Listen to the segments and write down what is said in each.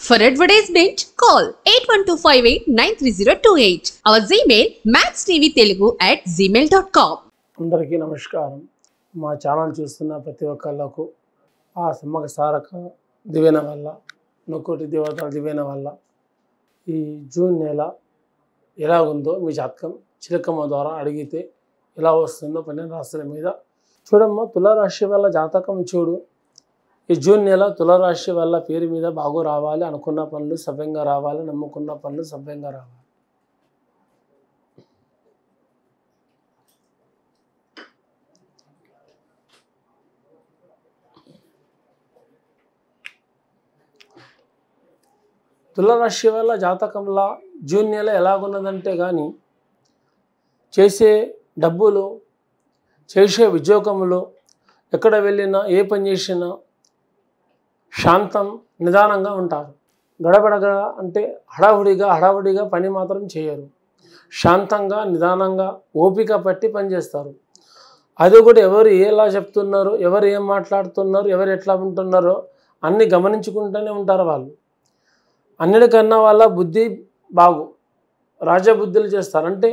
For advertisement, call 8125893028. Our Gmail maxtvtelugu@gmail.com. అందరికీ నమస్కారం. మా ఛానల్ చూస్తున్న ప్రతి ఒక్కళ్ళకు ఆ సమ్మక సారక దివెన వల్ల నొక్కోటి దేవతల దివెన వల్ల ఈ జూన్ నెల ఎలా ఉందో మీ జాతకం చిలకమ్మ ద్వారా అడిగితే ఎలా వస్తుందో 12 రాశుల మీద చూడమ్మా. తులారాశి వల్ల జాతకం చూడు. ఈ జూన్ నెల తులారాశి వల్ల పేరు మీద బాగు రావాలి, అనుకున్న పనులు సవ్యంగా రావాలి, నమ్ముకున్న పనులు సవ్యంగా రావాలి. తులారాశి వల్ల జాతకంలో జూన్ నెల ఎలాగున్నదంటే కానీ చేసే డబ్బులు, చేసే ఉద్యోగములు, ఎక్కడ వెళ్ళినా ఏ పని చేసినా శాంతం నిదానంగా ఉంటారు. గడబడగా అంటే హడావుడిగా పని మాత్రం చేయరు. శాంతంగా నిదానంగా ఓపిక పట్టి పనిచేస్తారు. అది కూడా ఎవరు ఎలా చెప్తున్నారు, ఎవరు ఏం మాట్లాడుతున్నారు, ఎవరు ఎట్లా ఉంటున్నారో అన్నీ గమనించుకుంటూనే ఉంటారు. వాళ్ళు అన్నిటికన్నా వాళ్ళ బుద్ధి బాగు, రాజబుద్ధులు చేస్తారు. అంటే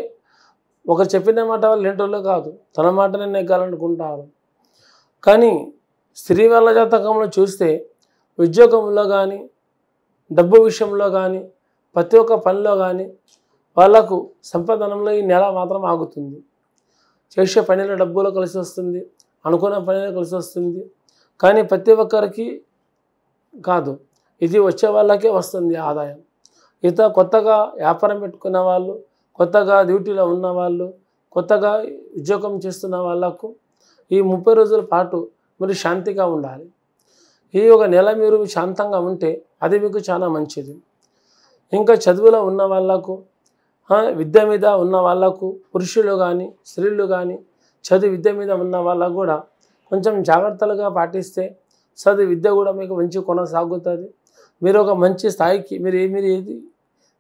ఒకరు చెప్పిన మాట వాళ్ళు ఏంటోళ్ళు కాదు, తన మాటనే నెగ్గాలనుకుంటారు. కానీ స్త్రీ వాళ్ళ జాతకంలో చూస్తే ఉద్యోగంలో కానీ, డబ్బు విషయంలో కానీ, ప్రతి ఒక్క పనిలో కానీ వాళ్ళకు సంపాదనంలో ఈ నెల మాత్రం ఆగుతుంది. చేసే పనిలో డబ్బులో కలిసి వస్తుంది, అనుకున్న పనిలో కలిసి వస్తుంది. కానీ ప్రతి ఒక్కరికి కాదు, ఇది వచ్చే వాళ్ళకే వస్తుంది ఆదాయం. కొత్తగా వ్యాపారం పెట్టుకున్న వాళ్ళు, కొత్తగా డ్యూటీలో ఉన్న వాళ్ళు, కొత్తగా ఉద్యోగం చేస్తున్న వాళ్ళకు ఈ 30 రోజుల పాటు మీరు శాంతిగా ఉండాలి. ఈ ఒక నెల మీరు శాంతంగా ఉంటే అది మీకు చాలా మంచిది. ఇంకా చదువులో ఉన్న వాళ్ళకు, విద్య మీద ఉన్న వాళ్ళకు, పురుషులు కానీ స్త్రీలు కానీ విద్య మీద ఉన్న వాళ్ళకు కూడా కొంచెం జాగ్రత్తలుగా పాటిస్తే చదువు విద్య కూడా మీకు మంచి కొనసాగుతుంది. మీరు ఒక మంచి స్థాయికి మీరు ఏది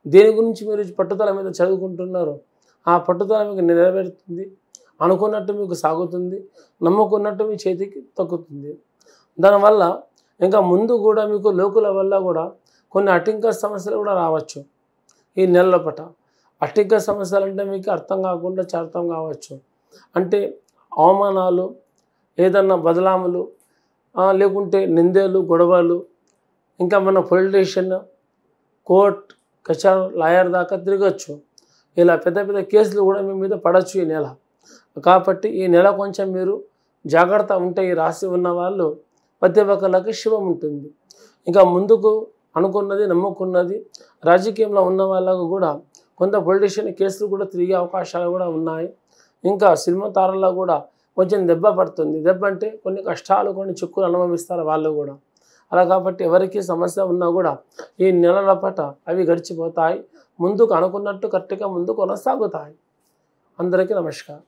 దేని గురించి మీరు పట్టుదల మీద చదువుకుంటున్నారో ఆ పట్టుదల మీకు నెరవేరుతుంది. అనుకున్నట్టు మీకు సాగుతుంది, నమ్ముకున్నట్టు మీ చేతికి తగ్గుతుంది. దానివల్ల ఇంకా ముందు కూడా మీకు లోకుల వల్ల కూడా కొన్ని అటింక సమస్యలు కూడా రావచ్చు. ఈ నెల లోపల అటింక సమస్యలు అంటే మీకు అర్థం కాకుండా అర్థం కావచ్చు. అంటే అవమానాలు, ఏదన్నా బదలాములు, లేకుంటే నిందలు, గొడవలు, ఇంకా మన పొలిటీషియన్, కోర్ట్ కచేరీ, లాయర్ దాకా తిరగచ్చు. ఇలా పెద్ద పెద్ద కేసులు కూడా మీ మీద పడవచ్చు ఈ నెల. కాబట్టి ఈ నెల కొంచెం మీరు జాగ్రత్త ఉంటే ఈ రాశి ఉన్న వాళ్ళు ప్రతి ఒక్కరికి శుభం ఉంటుంది. ఇంకా ముందుకు అనుకున్నది, నమ్ముకున్నది, రాజకీయంలో ఉన్న వాళ్ళకు కూడా కొంత పొలిటీషియన్ కేసులు కూడా తిరిగే అవకాశాలు కూడా ఉన్నాయి. ఇంకా సినిమా తారల్లో కూడా కొంచెం దెబ్బ పడుతుంది. దెబ్బ అంటే కొన్ని కష్టాలు, కొన్ని చిక్కులు అనుభవిస్తారు వాళ్ళు కూడా. అలా కాబట్టి ఎవరికి సమస్య ఉన్నా కూడా ఈ నెలల పాట అవి గడిచిపోతాయి. ముందుకు అనుకున్నట్టు కరెక్ట్గా ముందుకు కొనసాగుతాయి. అందరికీ నమస్కారం.